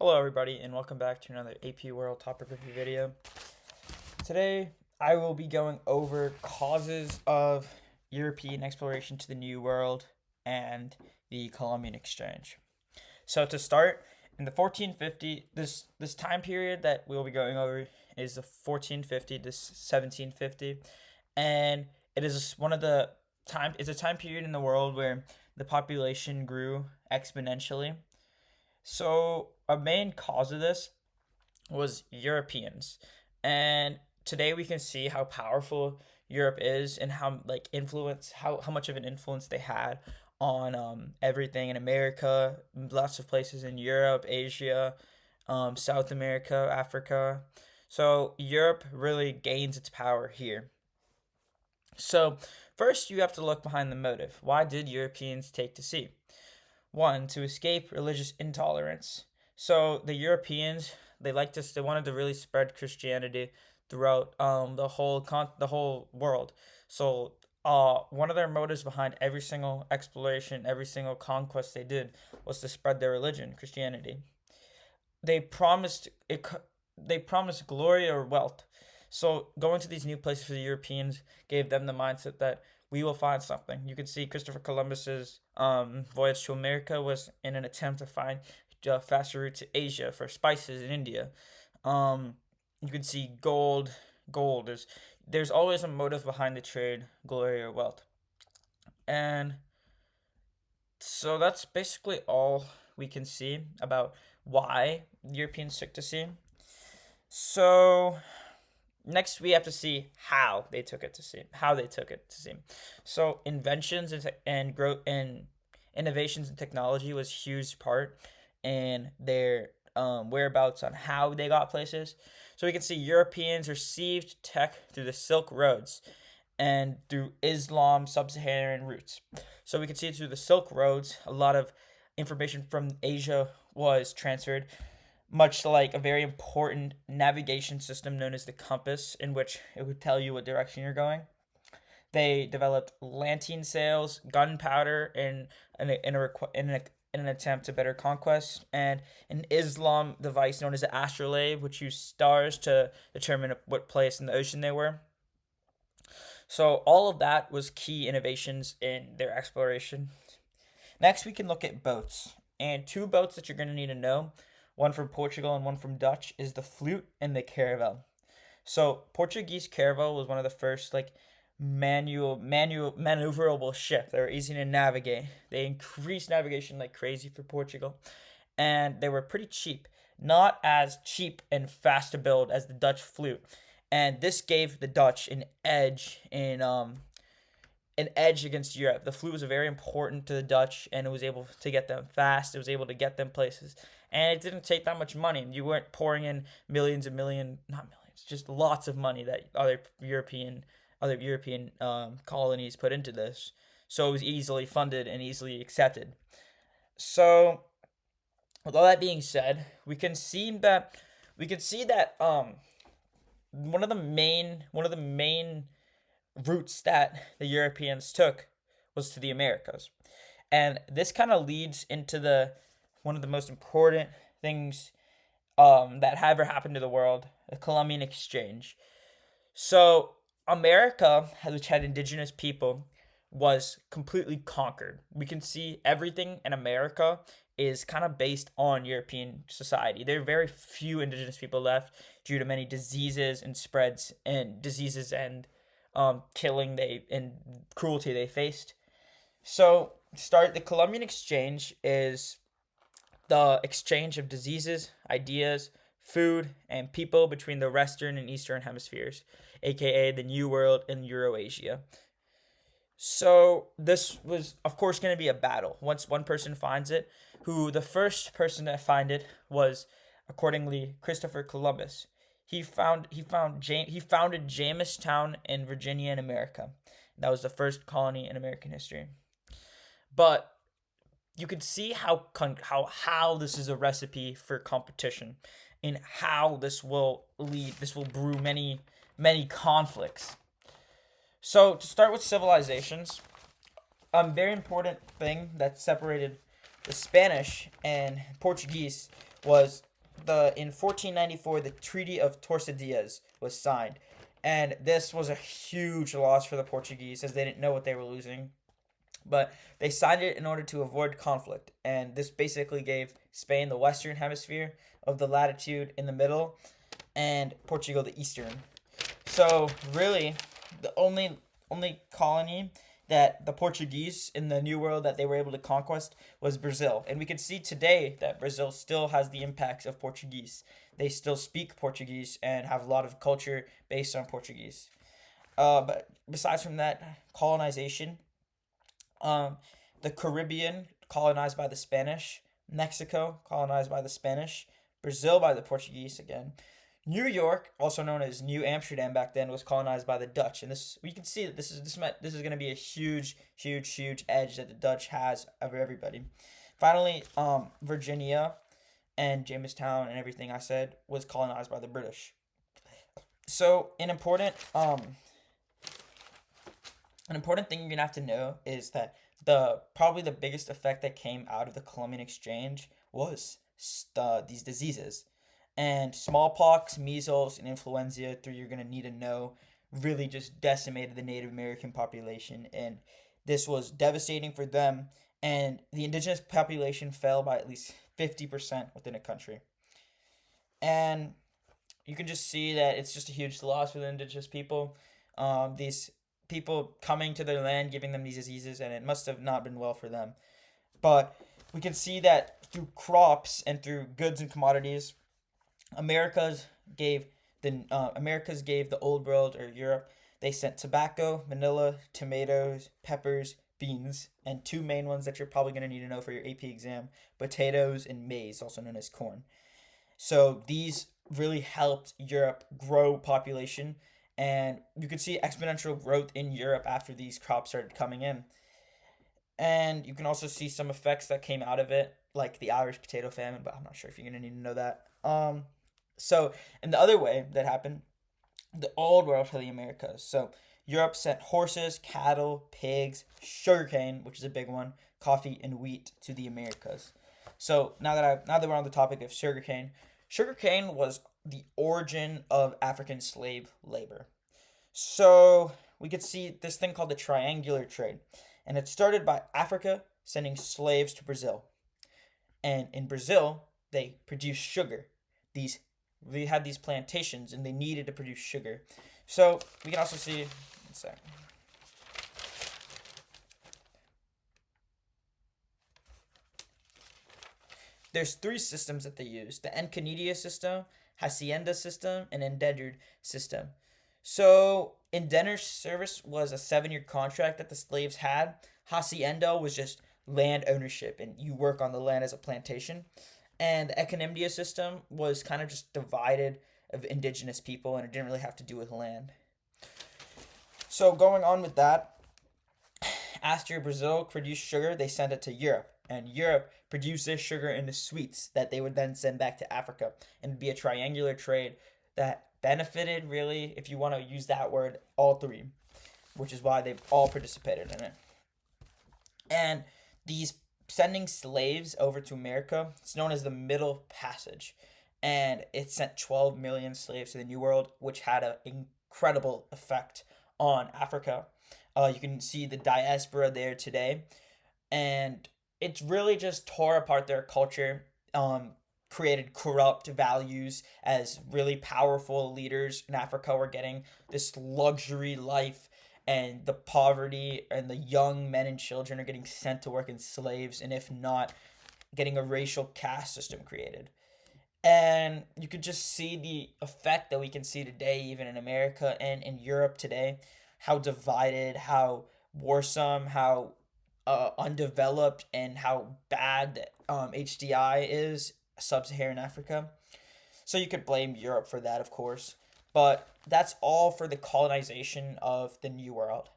Hello everybody and welcome back to another AP World Topic Review video. Today I will be going over causes of European exploration to the New World and the Columbian exchange. So to start, in the 1450, this time period that we'll be going over is the 1450 to 1750, and it is it's a time period in the world where the population grew exponentially. So a main cause of this was Europeans. And today we can see how powerful Europe is and how much of an influence they had on everything in America, lots of places in Europe, Asia, South America, Africa. So Europe really gains its power here. So first you have to look behind the motive. Why did Europeans take to sea? One, to escape religious intolerance. So the Europeans, they wanted to really spread Christianity throughout the whole world. So one of their motives behind every single exploration, every single conquest they did was to spread their religion, Christianity. They promised it. They promised glory or wealth. So going to these new places for the Europeans gave them the mindset that we will find something. You can see Christopher Columbus's voyage to America was in an attempt to find a faster route to Asia for spices in India. You can see gold. Gold is There's always a motive behind the trade, glory or wealth, and so that's basically all we can see about why Europeans took to sea. So next, we have to see how they took it to sea. So inventions and growth and innovations in technology was a huge part in their whereabouts on how they got places. So we can see Europeans received tech through the Silk Roads and through Islam sub-Saharan routes. So we can see through the Silk Roads, a lot of information from Asia was transferred, much like a very important navigation system known as the compass, in which it would tell you what direction you're going. They developed lantern sails, gunpowder, in an attempt to better conquest, and an Islam device known as the astrolabe, which used stars to determine what place in the ocean they were. So all of that was key innovations in their exploration. Next, we can look at boats. And two boats that you're going to need to know, one from Portugal and one from Dutch, is the flute and the caravel. So Portuguese caravel was one of the first maneuverable ships. They were easy to navigate. They increased navigation like crazy for Portugal, and they were pretty cheap. Not as cheap and fast to build as the Dutch flute, and this gave the Dutch an edge against Europe. The flute was very important to the Dutch, and it was able to get them fast. It was able to get them places, and it didn't take that much money. You weren't pouring in millions and not millions, just lots of money that other European colonies put into this. So it was easily funded and easily accepted. So, with all that being said, we can see that one of the main routes that the Europeans took was to the Americas. And this kind of leads into the one of the most important things that ever happened to the world, the Columbian exchange. So America, which had indigenous people, was completely conquered. We can see everything in America is kind of based on European society. There are very few indigenous people left due to many diseases and killing and cruelty they faced. So, start the Columbian exchange is the exchange of diseases, ideas, food, and people between the Western and Eastern hemispheres, aka the New World and Eurasia. So this was, of course, going to be a battle. Once one person finds it, who the first person to find it was, accordingly, Christopher Columbus. He founded Jamestown in Virginia in America. That was the first colony in American history. But you can see how this is a recipe for competition, and how this will brew many conflicts. So to start with civilizations, a very important thing that separated the Spanish and Portuguese was in 1494 the Treaty of Tordesillas was signed, and this was a huge loss for the Portuguese as they didn't know what they were losing. But they signed it in order to avoid conflict, and this basically gave Spain the western hemisphere of the latitude in the middle, and Portugal the eastern. So really, the only colony that the Portuguese in the New World that they were able to conquest was Brazil. And we can see today that Brazil still has the impacts of Portuguese. They still speak Portuguese and have a lot of culture based on Portuguese. But besides from that, colonization, the Caribbean colonized by the Spanish, Mexico colonized by the Spanish, Brazil by the Portuguese again. New York, also known as New Amsterdam back then, was colonized by the Dutch, and this we can see that this is going to be a huge edge that the Dutch has over everybody. Finally, Virginia and Jamestown and everything I said was colonized by the British. So an important thing you're gonna have to know is that probably the biggest effect that came out of the Columbian Exchange was these diseases. And smallpox, measles, and influenza, three you're going to need to know, really just decimated the Native American population. And this was devastating for them. And the indigenous population fell by at least 50% within a country. And you can just see that it's just a huge loss for the indigenous people. These people coming to their land, giving them these diseases, and it must have not been well for them. But we can see that through crops and through goods and commodities, Americas gave the old world or Europe. They sent tobacco, vanilla, tomatoes, peppers, beans, and two main ones that you're probably going to need to know for your AP exam: potatoes and maize, also known as corn. So these really helped Europe grow population, and you could see exponential growth in Europe after these crops started coming in. And you can also see some effects that came out of it, like the Irish potato famine, but I'm not sure if you're going to need to know that. So, and the other way that happened, the old world to the Americas. So, Europe sent horses, cattle, pigs, sugarcane, which is a big one, coffee, and wheat to the Americas. So, now that we're on the topic of sugarcane was the origin of African slave labor. So, we could see this thing called the triangular trade, and it started by Africa sending slaves to Brazil. And in Brazil, they produced sugar. They had these plantations and they needed to produce sugar. So we can also see, there's three systems that they use: the encanida system, hacienda system, and endangered system. So indentured service was a 7-year contract that the slaves had. Hacienda was just land ownership, and you work on the land as a plantation. And the Economia system was kind of just divided of indigenous people, and it didn't really have to do with land. So going on with that, after Brazil produced sugar, they sent it to Europe. And Europe produced this sugar into sweets that they would then send back to Africa. And it'd be a triangular trade that benefited, really, if you want to use that word, all three, which is why they've all participated in it. And these sending slaves over to America, it's known as the Middle Passage, and it sent 12 million slaves to the New World, which had an incredible effect on Africa. You can see the diaspora there today, and it really just tore apart their culture, created corrupt values as really powerful leaders in Africa were getting this luxury life, and the poverty and the young men and children are getting sent to work as slaves, and if not, getting a racial caste system created. And you could just see the effect that we can see today, even in America and in Europe today, how divided, how warsome, how undeveloped, and how bad HDI is, sub-Saharan Africa. So you could blame Europe for that, of course. But that's all for the colonization of the New World.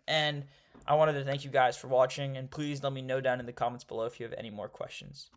And I wanted to thank you guys for watching, and please let me know down in the comments below if you have any more questions.